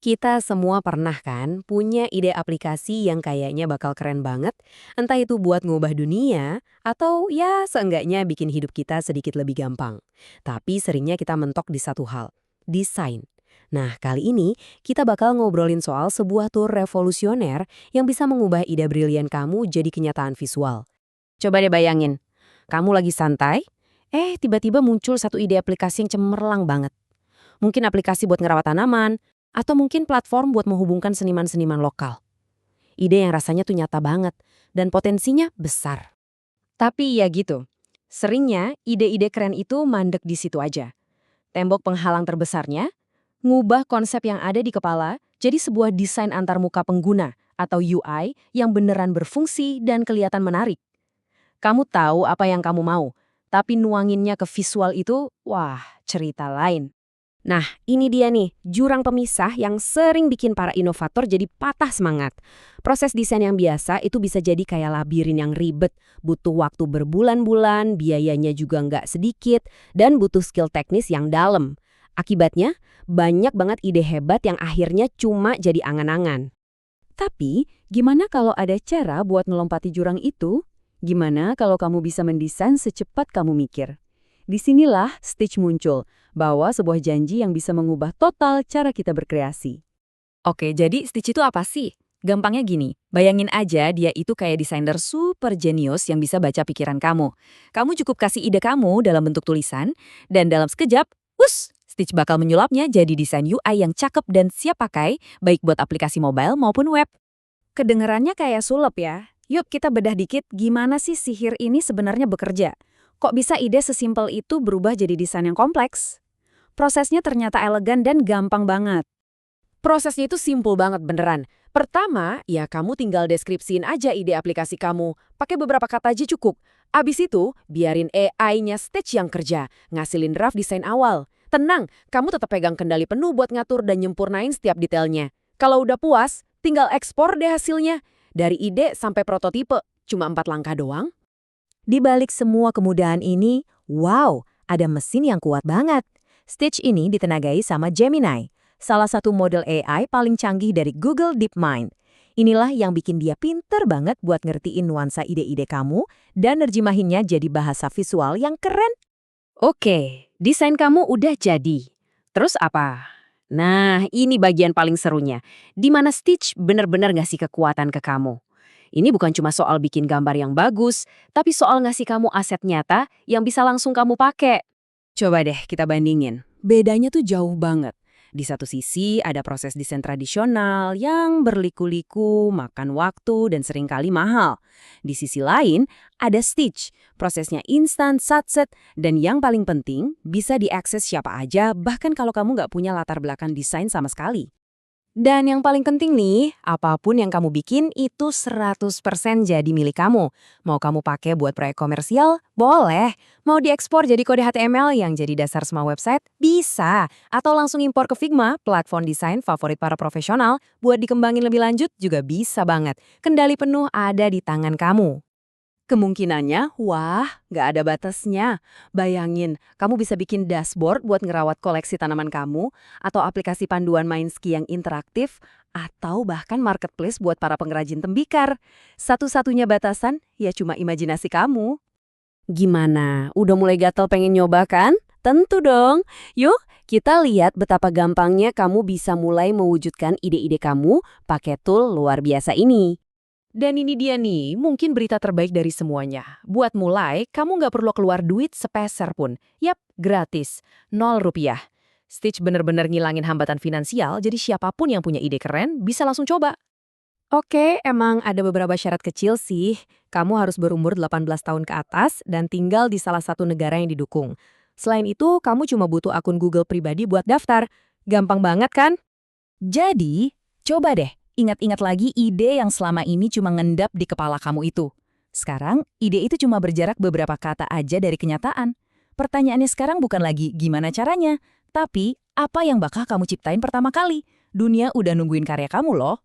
Kita semua pernah kan punya ide aplikasi yang kayaknya bakal keren banget, entah itu buat ngubah dunia, atau ya seenggaknya bikin hidup kita sedikit lebih gampang. Tapi seringnya kita mentok di satu hal, desain. Nah, kali ini kita bakal ngobrolin soal sebuah tool revolusioner yang bisa mengubah ide brilian kamu jadi kenyataan visual. Coba deh bayangin, kamu lagi santai, tiba-tiba muncul satu ide aplikasi yang cemerlang banget. Mungkin aplikasi buat ngerawat tanaman, atau mungkin platform buat menghubungkan seniman-seniman lokal. Ide yang rasanya tuh nyata banget, dan potensinya besar. Tapi ya gitu, seringnya ide-ide keren itu mandek di situ aja. Tembok penghalang terbesarnya, ngubah konsep yang ada di kepala jadi sebuah desain antarmuka pengguna atau UI yang beneran berfungsi dan kelihatan menarik. Kamu tahu apa yang kamu mau, tapi nuanginnya ke visual itu, wah, cerita lain. Nah, ini dia nih, jurang pemisah yang sering bikin para inovator jadi patah semangat. Proses desain yang biasa itu bisa jadi kayak labirin yang ribet, butuh waktu berbulan-bulan, biayanya juga nggak sedikit, dan butuh skill teknis yang dalam. Akibatnya, banyak banget ide hebat yang akhirnya cuma jadi angan-angan. Tapi, gimana kalau ada cara buat melompati jurang itu? Gimana kalau kamu bisa mendesain secepat kamu mikir? Disinilah Stitch muncul, bawa sebuah janji yang bisa mengubah total cara kita berkreasi. Oke, jadi Stitch itu apa sih? Gampangnya gini, bayangin aja dia itu kayak desainer super jenius yang bisa baca pikiran kamu. Kamu cukup kasih ide kamu dalam bentuk tulisan, dan dalam sekejap, Stitch bakal menyulapnya jadi desain UI yang cakep dan siap pakai, baik buat aplikasi mobile maupun web. Kedengerannya kayak sulap ya. Yuk kita bedah dikit gimana sih sihir ini sebenarnya bekerja. Kok bisa ide sesimpel itu berubah jadi desain yang kompleks? Prosesnya ternyata elegan dan gampang banget. Prosesnya itu simpel banget beneran. Pertama, ya kamu tinggal deskripsiin aja ide aplikasi kamu. Pakai beberapa kata aja cukup. Abis itu, biarin AI-nya Stitch yang kerja, ngasilin draft desain awal. Tenang, kamu tetap pegang kendali penuh buat ngatur dan nyempurnain setiap detailnya. Kalau udah puas, tinggal ekspor deh hasilnya. Dari ide sampai prototipe, cuma 4 langkah doang. Di balik semua kemudahan ini, wow, ada mesin yang kuat banget. Stitch ini ditenagai sama Gemini, salah satu model AI paling canggih dari Google DeepMind. Inilah yang bikin dia pinter banget buat ngertiin nuansa ide-ide kamu dan nerjemahinnya jadi bahasa visual yang keren. Oke, desain kamu udah jadi. Terus apa? Nah, ini bagian paling serunya. Di mana Stitch bener-bener ngasih kekuatan ke kamu. Ini bukan cuma soal bikin gambar yang bagus, tapi soal ngasih kamu aset nyata yang bisa langsung kamu pakai. Coba deh kita bandingin. Bedanya tuh jauh banget. Di satu sisi ada proses desain tradisional yang berliku-liku, makan waktu, dan seringkali mahal. Di sisi lain, ada Stitch. Prosesnya instan, satset, dan yang paling penting, bisa diakses siapa aja, bahkan kalau kamu nggak punya latar belakang desain sama sekali. Dan yang paling penting nih, apapun yang kamu bikin itu 100% jadi milik kamu. Mau kamu pakai buat proyek komersial? Boleh. Mau diekspor jadi kode HTML yang jadi dasar semua website? Bisa. Atau langsung impor ke Figma, platform desain favorit para profesional, buat dikembangin lebih lanjut juga bisa banget. Kendali penuh ada di tangan kamu. Kemungkinannya, wah, nggak ada batasnya. Bayangin, kamu bisa bikin dashboard buat ngerawat koleksi tanaman kamu, atau aplikasi panduan main ski yang interaktif, atau bahkan marketplace buat para pengrajin tembikar. Satu-satunya batasan, ya cuma imajinasi kamu. Gimana? Udah mulai gatel pengen nyoba kan? Tentu dong. Yuk, kita lihat betapa gampangnya kamu bisa mulai mewujudkan ide-ide kamu pakai tool luar biasa ini. Dan ini dia nih, mungkin berita terbaik dari semuanya. Buat mulai, kamu nggak perlu keluar duit sepeser pun. Yap, gratis. 0 rupiah. Stitch bener-bener ngilangin hambatan finansial, jadi siapapun yang punya ide keren bisa langsung coba. Oke, emang ada beberapa syarat kecil sih. Kamu harus berumur 18 tahun ke atas dan tinggal di salah satu negara yang didukung. Selain itu, kamu cuma butuh akun Google pribadi buat daftar. Gampang banget kan? Jadi, coba deh, ingat-ingat lagi ide yang selama ini cuma ngendap di kepala kamu itu. Sekarang, ide itu cuma berjarak beberapa kata aja dari kenyataan. Pertanyaannya sekarang bukan lagi gimana caranya, tapi apa yang bakal kamu ciptain pertama kali. Dunia udah nungguin karya kamu loh.